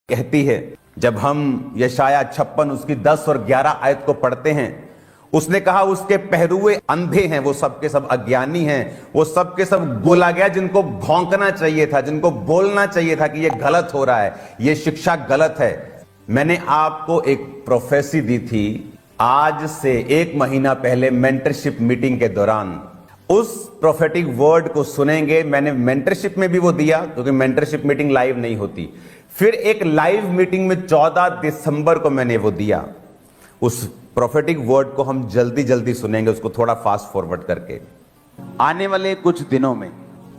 कहती है। जब हम यशाया 56 उसकी 10 और 11 आयत को पढ़ते हैं, उसने कहा उसके पहरुए अंधे हैं, वो सब के सब अज्ञानी हैं, वो सब के सब बोला गया जिनको भौंकना चाहिए था, जिनको बोलना चाहिए था कि ये गलत हो रहा है, ये शिक्षा गलत है। मैंने आपको एक प्रोफेसी दी थी आज से 1 महीना पहले मेंटरशिप मीटिंग के दौरान। उस प्रोफेटिक वर्ड को सुनेंगे। मैंने मेंटरशिप में भी वो दिया, क्योंकि मेंटरशिप मीटिंग लाइव नहीं होती। फिर एक लाइव मीटिंग में 14 दिसंबर को मैंने वो दिया। उस प्रोफेटिक वर्ड को हम जल्दी जल्दी सुनेंगे, उसको थोड़ा फास्ट फॉरवर्ड करके। आने वाले कुछ दिनों में,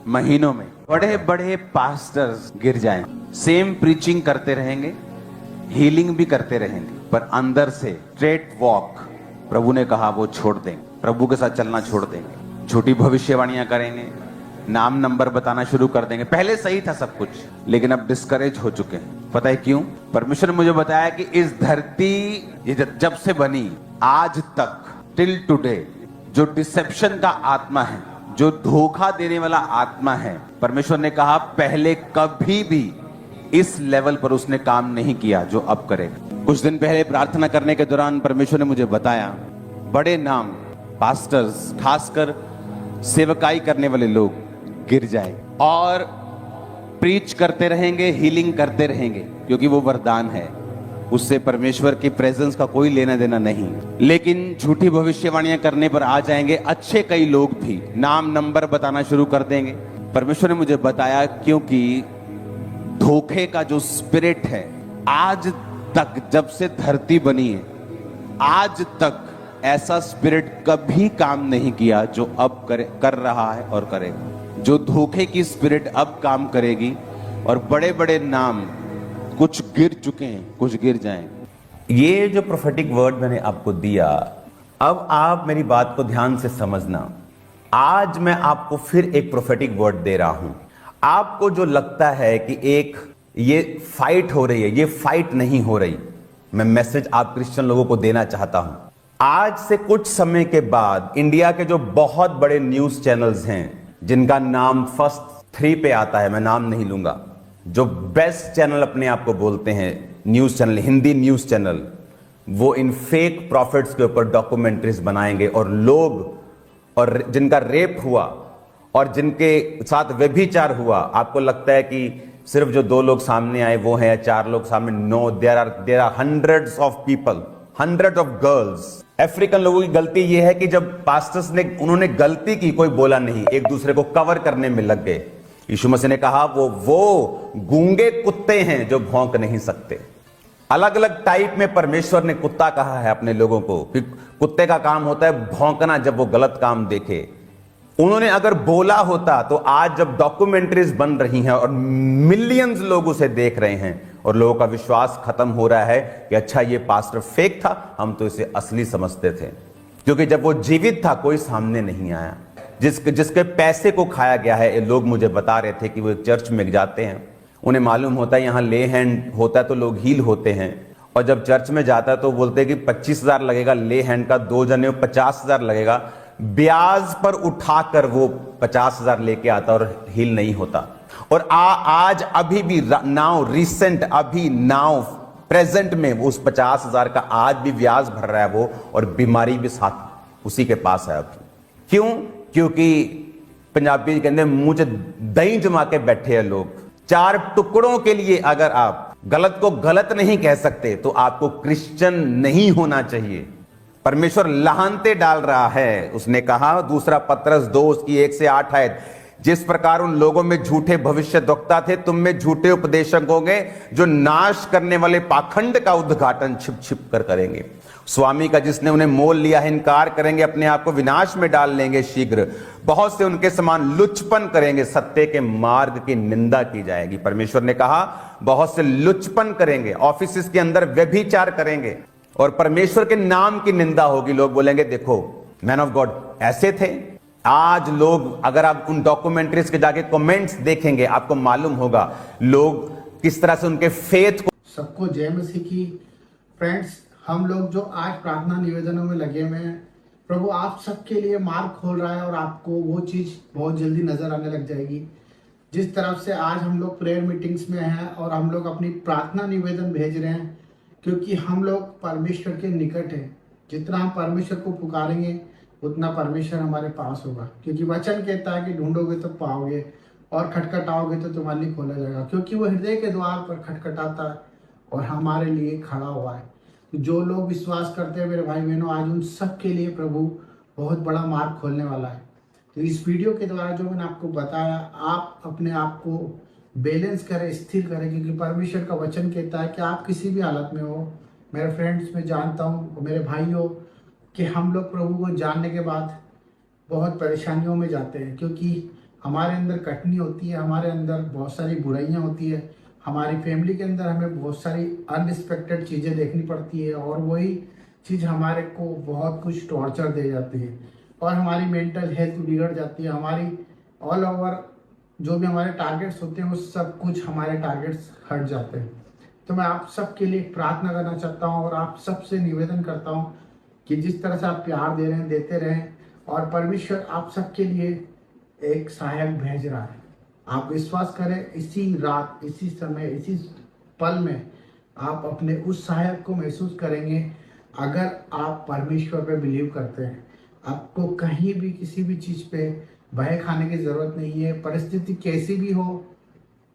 महीनों में बड़े बड़े पास्टर्स गिर जाएं, सेम प्रीचिंग करते रहेंगे, हीलिंग भी करते रहेंगे, पर अंदर से स्ट्रेट वॉक प्रभु ने कहा वो छोड़ देंगे, प्रभु के साथ चलना छोड़ देंगे, झूठी भविष्यवाणियां करेंगे, नाम नंबर बताना शुरू कर देंगे। पहले सही था सब कुछ, लेकिन अब डिस्करेज हो चुके हैं। पता है क्यों? परमेश्वर ने मुझे बताया कि इस धरती ये जब से बनी आज तक, टिल टुडे, जो डिसेप्शन का आत्मा है, जो धोखा देने वाला आत्मा है, परमेश्वर ने कहा पहले कभी भी इस लेवल पर उसने काम नहीं किया जो अब करेगा। कुछ दिन पहले प्रार्थना करने के दौरान परमेश्वर ने मुझे बताया बड़े नाम, पास्टर्स, खासकर सेवकाई करने वाले लोग गिर जाए और प्रीच करते रहेंगे, हीलिंग करते रहेंगे, क्योंकि वो वरदान है, उससे परमेश्वर की प्रेजेंस का कोई लेना देना नहीं। लेकिन झूठी भविष्यवाणियां करने पर आ जाएंगे अच्छे कई लोग भी, नाम नंबर बताना शुरू कर देंगे। परमेश्वर ने मुझे बताया क्योंकि धोखे का जो स्पिरिट है, आज तक जब से धरती बनी है, आज तक ऐसा स्पिरिट कभी काम नहीं किया जो अब कर रहा है और करेगा। जो धोखे की स्पिरिट अब काम करेगी, और बड़े बड़े नाम कुछ गिर चुके हैं, कुछ गिर जाएंगे। ये जो प्रोफेटिक वर्ड मैंने आपको दिया, अब आप मेरी बात को ध्यान से समझना। आज मैं आपको फिर एक प्रोफेटिक वर्ड दे रहा हूं। आपको जो लगता है कि एक ये फाइट हो रही है, ये फाइट नहीं हो रही। मैं मैसेज आप क्रिश्चियन लोगों को देना चाहता हूं। आज से कुछ समय के बाद इंडिया के जो बहुत बड़े न्यूज चैनल्स हैं, जिनका नाम फर्स्ट 3 पे आता है, मैं नाम नहीं लूंगा, जो बेस्ट चैनल अपने आप को बोलते हैं, news channel, Hindi news channel, वो इन फेक प्रॉफिट्स के ऊपर डॉक्यूमेंट्रीज बनाएंगे। और लोग, और जिनका रेप हुआ और जिनके साथ व्यभिचार हुआ, आपको लगता है कि सिर्फ जो 2 लोग सामने आए वो हैं, या 4 लोग सामने? No, there are hundreds of people, hundred of girls. African लोगों की गलती यह है कि जब पास्टर्स ने, उन्होंने गलती की, कोई बोला नहीं, एक दूसरे को कवर करने में लग गए। यीशु मसीह ने कहा वो गूंगे कुत्ते हैं जो भौंक नहीं सकते। अलग अलग टाइप में परमेश्वर ने कुत्ता कहा है अपने लोगों को, कि कुत्ते का काम होता है भौंकना जब वो गलत काम देखे। उन्होंने अगर बोला होता तो आज जब डॉक्यूमेंट्रीज बन रही हैं और मिलियंस लोग उसे देख रहे हैं और लोगों का विश्वास खत्म हो रहा है कि अच्छा ये पास्टर फेक था, हम तो इसे असली समझते थे, क्योंकि जब वो जीवित था कोई सामने नहीं आया। जिसके पैसे को खाया गया है, ये लोग मुझे बता रहे थे कि वो एक चर्च में जाते हैं, उन्हें मालूम होता है यहाँ ले हैंड होता है तो लोग हील होते हैं, और जब चर्च में जाता है तो बोलते हैं कि 25,000 लगेगा ले हैंड का, 2 जने 50,000 लगेगा। ब्याज पर उठाकर वो 50,000 लेके आता और हील नहीं होता। और आज अभी भी नाउ रिसेंट, अभी नाउ प्रेजेंट में वो उस 50,000 का आज भी ब्याज भर रहा है वो, और बीमारी भी साथ उसी के पास है अभी। क्यों? क्योंकि पंजाबी कहते हैं मुंह से दही जमा के बैठे हैं लोग। 4 टुकड़ों के लिए अगर आप गलत को गलत नहीं कह सकते तो आपको क्रिश्चियन नहीं होना चाहिए। परमेश्वर लाहनते डाल रहा है। उसने कहा, दूसरा पत्रस 2 उसकी 1 से 8 आयत, जिस प्रकार उन लोगों में झूठे भविष्यद्वक्ता थे, तुम में झूठे उपदेशक होंगे जो नाश करने वाले पाखंड का उद्घाटन छिप छिप कर करेंगे। स्वामी का जिसने उन्हें मोल लिया है इनकार करेंगे, अपने आप को विनाश में डाल लेंगे शीघ्र। बहुत से उनके समान लुचपन करेंगे, सत्य के मार्ग की निंदा की जाएगी। परमेश्वर ने कहा बहुत से लुचपन करेंगे, ऑफिस के अंदर व्यभिचार करेंगे और परमेश्वर के नाम की निंदा होगी। लोग बोलेंगे देखो मैन ऑफ गॉड ऐसे थे। आज लोग, अगर आप उन डॉक्यूमेंट्रीज के जाके कमेंट्स देखेंगे, आपको मालूम होगा लोग किस तरह से उनके फेथ को। सबको जय मसीह की। फ्रेंड्स, हम लोग जो आज प्रार्थना निवेदनों में लगे हुए हैं, प्रभु आप सबके लिए मार्ग खोल रहा है और आपको वो चीज बहुत जल्दी नजर आने लग जाएगी। जिस तरफ से आज हम लोग प्रेयर मीटिंग्स में हैं और हम लोग अपनी प्रार्थना निवेदन भेज रहे हैं, क्योंकि हम लोग परमेश्वर के निकट हैं। जितना हम परमेश्वर को पुकारेंगे उतना परमेश्वर हमारे पास होगा, क्योंकि वचन कहता है कि ढूंढोगे तो पाओगे और खटखटाओगे तो तुम्हारे लिए खोला जाएगा, क्योंकि वो हृदय के द्वार पर खटखटाता है और हमारे लिए खड़ा हुआ है। तो जो लोग विश्वास करते हैं मेरे भाई बहनों, आज उन सब के लिए प्रभु बहुत बड़ा मार्ग खोलने वाला है। तो इस वीडियो के द्वारा जो मैंने आपको बताया, आप अपने आप को बैलेंस करें, स्थिर करें, क्योंकि परमेश्वर का वचन कहता है कि आप किसी भी हालत में हो। मेरे फ्रेंड्स, मैं जानता हूँ मेरे भाइयों कि हम लोग प्रभु को जानने के बाद बहुत परेशानियों में जाते हैं, क्योंकि हमारे अंदर कटनी होती है, हमारे अंदर बहुत सारी बुराइयां होती है, हमारी फैमिली के अंदर हमें बहुत सारी अनएक्सपेक्टेड चीज़ें देखनी पड़ती है और वही चीज़ हमारे को बहुत कुछ टॉर्चर दे जाती है और हमारी मेंटल हेल्थ बिगड़ जाती है। हमारी ऑल ओवर जो भी हमारे टारगेट्स होते हैं वो सब कुछ हमारे टारगेट्स हट जाते हैं। तो मैं आप सबके लिए प्रार्थना करना चाहता हूँ और आप सबसे निवेदन करता हूँ कि जिस तरह से आप प्यार दे रहे हैं, देते रहें, और परमेश्वर आप सबके लिए एक सहायक भेज रहा है। आप विश्वास करें, इसी रात, इसी समय, इसी पल में आप अपने उस सहायक को महसूस करेंगे अगर आप परमेश्वर पे बिलीव करते हैं। आपको कहीं भी किसी भी चीज़ पे भय खाने की ज़रूरत नहीं है। परिस्थिति कैसी भी हो,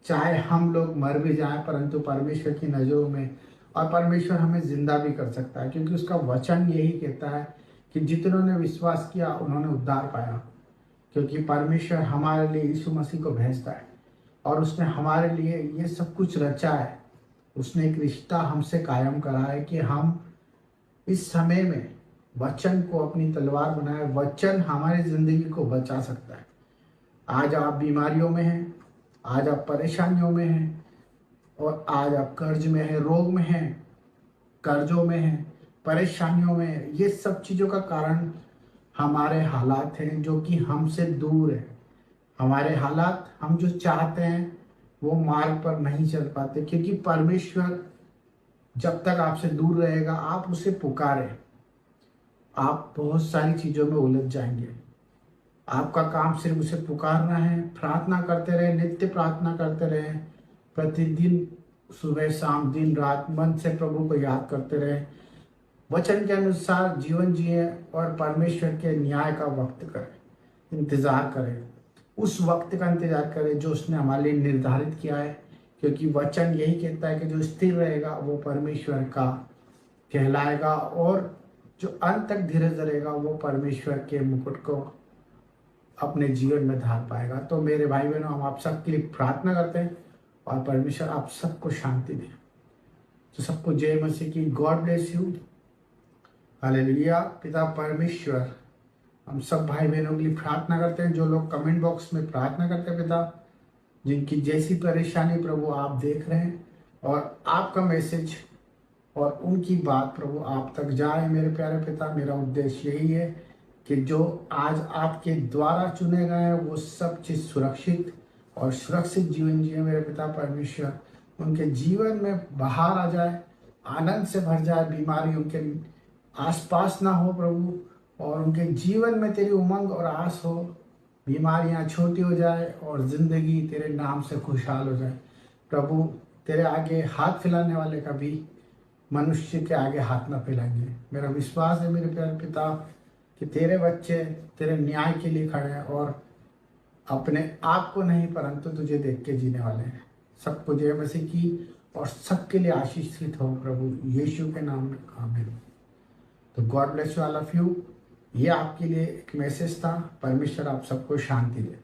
चाहे हम लोग मर भी जाएं, परंतु परमेश्वर की नज़रों में, और परमेश्वर हमें जिंदा भी कर सकता है, क्योंकि उसका वचन यही कहता है कि जितनों ने विश्वास किया उन्होंने उद्धार पाया। क्योंकि परमेश्वर हमारे लिए यीशु मसीह को भेजता है और उसने हमारे लिए ये सब कुछ रचा है। उसने एक रिश्ता हमसे कायम करा है कि हम इस समय में वचन को अपनी तलवार बनाए। वचन हमारी जिंदगी को बचा सकता है। आज आप बीमारियों में हैं, आज आप परेशानियों में हैं, और आज आप कर्ज में हैं, रोग में हैं, कर्जों में हैं, परेशानियों में हैं। ये सब चीज़ों का कारण हमारे हालात हैं जो कि हमसे दूर है। हमारे हालात, हम जो चाहते हैं वो मार्ग पर नहीं चल पाते, क्योंकि परमेश्वर जब तक आपसे दूर रहेगा, आप उसे पुकारें, आप बहुत सारी चीज़ों में उलझ जाएंगे। आपका काम सिर्फ उसे पुकारना है, प्रार्थना करते रहे, नित्य प्रार्थना करते रहे, प्रतिदिन सुबह शाम दिन रात मन से प्रभु को याद करते रहे, वचन के अनुसार जीवन जिए और परमेश्वर के न्याय का वक्त करें, इंतज़ार करें। उस वक्त का इंतज़ार करें जो उसने हमारे लिए निर्धारित किया है, क्योंकि वचन यही कहता है कि जो स्थिर रहेगा वो परमेश्वर का कहलाएगा और जो अंत तक धीरज धरेगा वो परमेश्वर के मुकुट को अपने जीवन में धार पाएगा। तो मेरे भाई बहनों, हम आप सबके लिए प्रार्थना करते हैं और परमेश्वर आप सबको शांति दे। तो सबको जय मसीह की। God bless you. हालेलुया। पिता परमेश्वर, हम सब भाई बहनों के लिए प्रार्थना करते हैं जो लोग कमेंट बॉक्स में प्रार्थना करते हैं। पिता, जिनकी जैसी परेशानी प्रभु आप देख रहे हैं, और आपका मैसेज और उनकी बात प्रभु आप तक जाए। मेरे प्यारे पिता, मेरा उद्देश्य यही है कि जो आज आपके द्वारा चुने गए हैं वो सब चीज़ सुरक्षित और सुरक्षित जीवन जिए। मेरे पिता परमेश्वर, उनके जीवन में बाहर आ जाए, आनंद से भर जाए, बीमारी उनके आसपास ना हो प्रभु, और उनके जीवन में तेरी उमंग और आस हो। बीमारियां छोटी हो जाए और जिंदगी तेरे नाम से खुशहाल हो जाए। प्रभु, तेरे आगे हाथ फैलाने वाले कभी मनुष्य के आगे हाथ ना फैलाएंगे। मेरा विश्वास है मेरे प्यारे पिता कि तेरे बच्चे तेरे न्याय के लिए खड़े हैं और अपने आप को नहीं परंतु तुझे देख के जीने वाले हैं। सबको जय मसीह की और सबके लिए आशीषित हो प्रभु यीशु के नाम में, आमीन। तो God bless you all of you. ये आपके लिए एक मैसेज था। परमेश्वर आप सबको शांति दे।